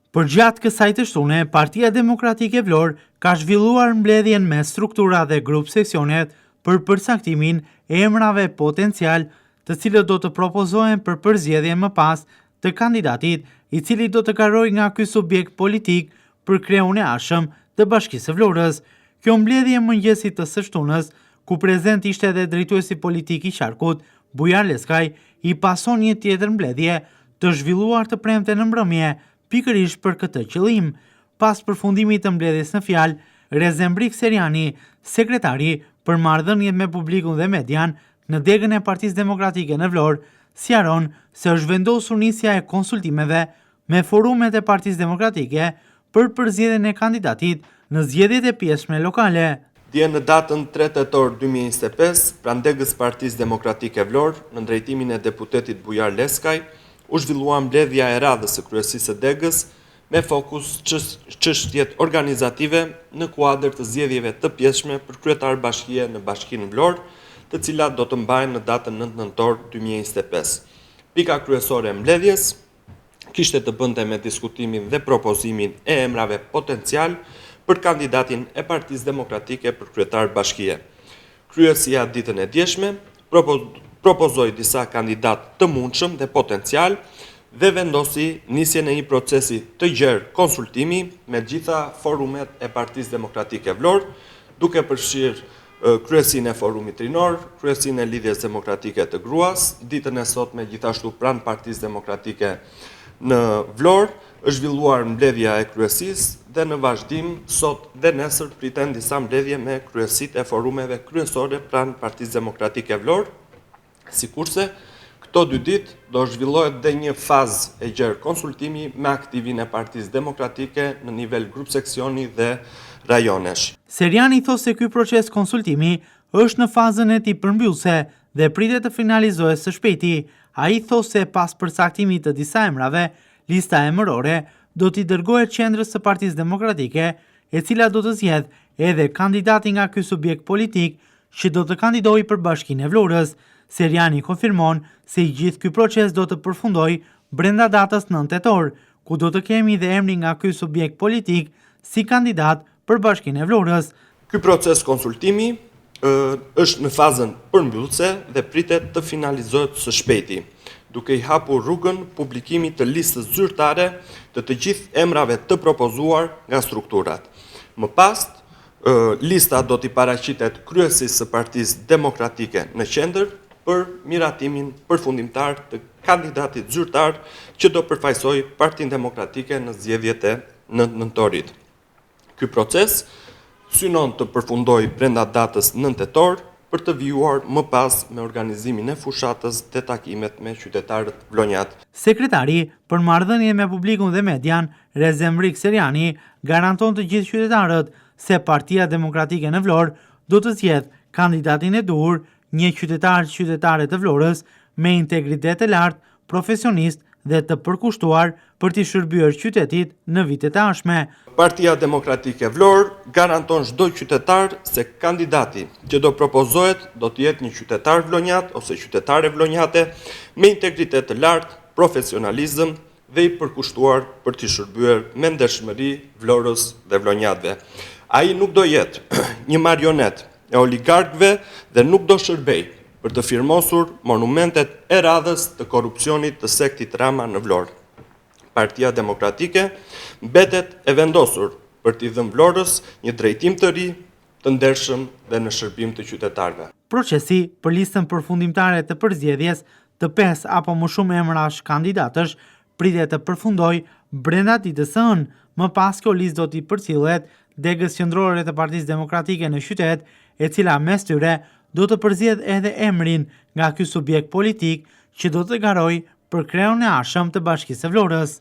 Përgjatë kësaj të shtune, Partia Demokratike Vlorë ka zhvilluar mbledhjen me struktura dhe grup seksionet për përcaktimin e emrave potencial të cilët do të propozohen për përzgjedhje më pas të kandidatit i cili do të karrojë nga ky subjekt politik për kreun e ardhshëm të Bashkisë së Vlorës. Kjo mbledhje mëngjesit të së shtunës, ku prezent ishte edhe drejtuesi politik i qarkut, Bujar Leskaj, i pason një tjetër mbledhje të zhvilluar të premte në mbrëmje, pikërisht për këtë qëllim. Pas përfundimit të mbledhjes në fjalë, Rezembrik Seriani, sekretari për marrëdhëniet me publikun dhe median në degën e Partisë Demokratike në Vlorë, sqaron se është vendosur nisja e konsultimeve me forumet e Partisë Demokratike për përzgjedhjen e kandidatit në zgjedhjet e pjesëme lokale. Dje në datën 3 tetor 2025, pranë degës Partisë Demokratike Vlorë, në drejtimin e deputetit Bujar Leskaj, u zhvillua mbledhja e radhës së kryesisë së degës me fokus çështjet organizative në kuadër të zgjedhjeve të pjesshme për kryetar bashkie në Bashkinë Vlorë, të cilat do të mbahen në datën 9 nëntor 2025. Pika kryesore e mbledhjes kishte të bënte me diskutimin dhe propozimin e emrave potencial për kandidatin e Partisë Demokratike për kryetar bashkie. Kryesia ditën e djeshme propozoi disa kandidat të mundshëm dhe potencial dhe vendosi nisjen e një procesi të gjerë konsultimi me gjitha forumet e Partisë Demokratike Vlorë, duke përfshirë kryesinë e forumit rinor, kryesinë e lidhjes demokratike të gruas, ditën e sotme gjithashtu pranë Partisë Demokratike në Vlorë, është zhvilluar mbledhja e kryesisë dhe në vazhdim sot dhe nesër priten disa mbledhje me kryesitë e forumeve kryesore pranë Partisë Demokratike Vlorë, sikurse këto 2 ditë do zhvillohet dhe një fazë e gjerë konsultimi me aktivin e Partisë Demokratike në nivel grup seksioni dhe rajonesh. Seriani thos se ky proces konsultimi është në fazën e tij përmbyllse dhe pritet të finalizohet së shpejti. Ai thos se pas përcaktimit të disa emrave, lista emërore do t'i dërgohet qendrës së Partisë Demokratike, e cila do të zgjedh edhe kandidati nga ky subjekt politik që do të kandidojë për Bashkinë e Vlorës. Seriani konfirmon se i gjithë ky proces do të përfundojë brenda datës 9 tetor, ku do të kemi dhe emrin nga ky subjekt politik si kandidat për Bashkinë e Vlorës. Ky proces konsultimi është në fazën përmbyllëse dhe pritet të finalizohet së shpejti, duke i hapur rrugën publikimit të listës zyrtare të gjithë emrave të propozuar nga strukturat. Më pas, lista do t'i paraqitet kryesisë së Partisë Demokratike në qendër për miratimin përfundimtar të kandidatit zyrtar që do përfaqësojë Partinë Demokratike në zgjedhjet e 9 nëntorit. Ky proces synon të përfundojë brenda datës 9 tetor për të vijuar më pas me organizimin e fushatës dhe takimet me qytetarët vlonjat. Sekretari për marrëdhënie me publikun dhe median, Rezembrik Seriani, garanton të gjithë qytetarët se Partia Demokratike në Vlorë do të zgjedh kandidatin e duhur, një qytetare të Vlorës me integritet të lartë, profesionist dhe të përkushtuar për t'i shërbyer qytetit në vitet e ardhshme. Partia Demokratike Vlorë garanton çdo qytetar se kandidati që do propozohet do të jetë një qytetar vlonjat ose qytetare vlonjate me integritet të lartë, profesionalizëm dhe i përkushtuar për t'i shërbyer me ndershmëri Vlorës dhe vlonjatëve. Ai nuk do jetë një marionet e oligarkëve dhe nuk do shërbej për të firmosur monumentet e radhës të korrupsionit të sektit Rama në Vlorë. Partia Demokratike mbetet e vendosur për t'i dhënë Vlorës një drejtim të ri, të ndershëm dhe në shërbim të qytetarëve. Procesi për listën përfundimtare të përzgjedhjes të 5 apo më shumë emrash kandidatësh pritet të përfundojë brenda ditës së hënë. Më pas kjo listë do t'i përcillet degës qendrore të Partisë Demokratike në qytet, e cila mes tyre do të përzgjedh edhe emrin nga ky subjekt politik që do të garojë për kreun e ardhshëm të Bashkisë së Vlorës.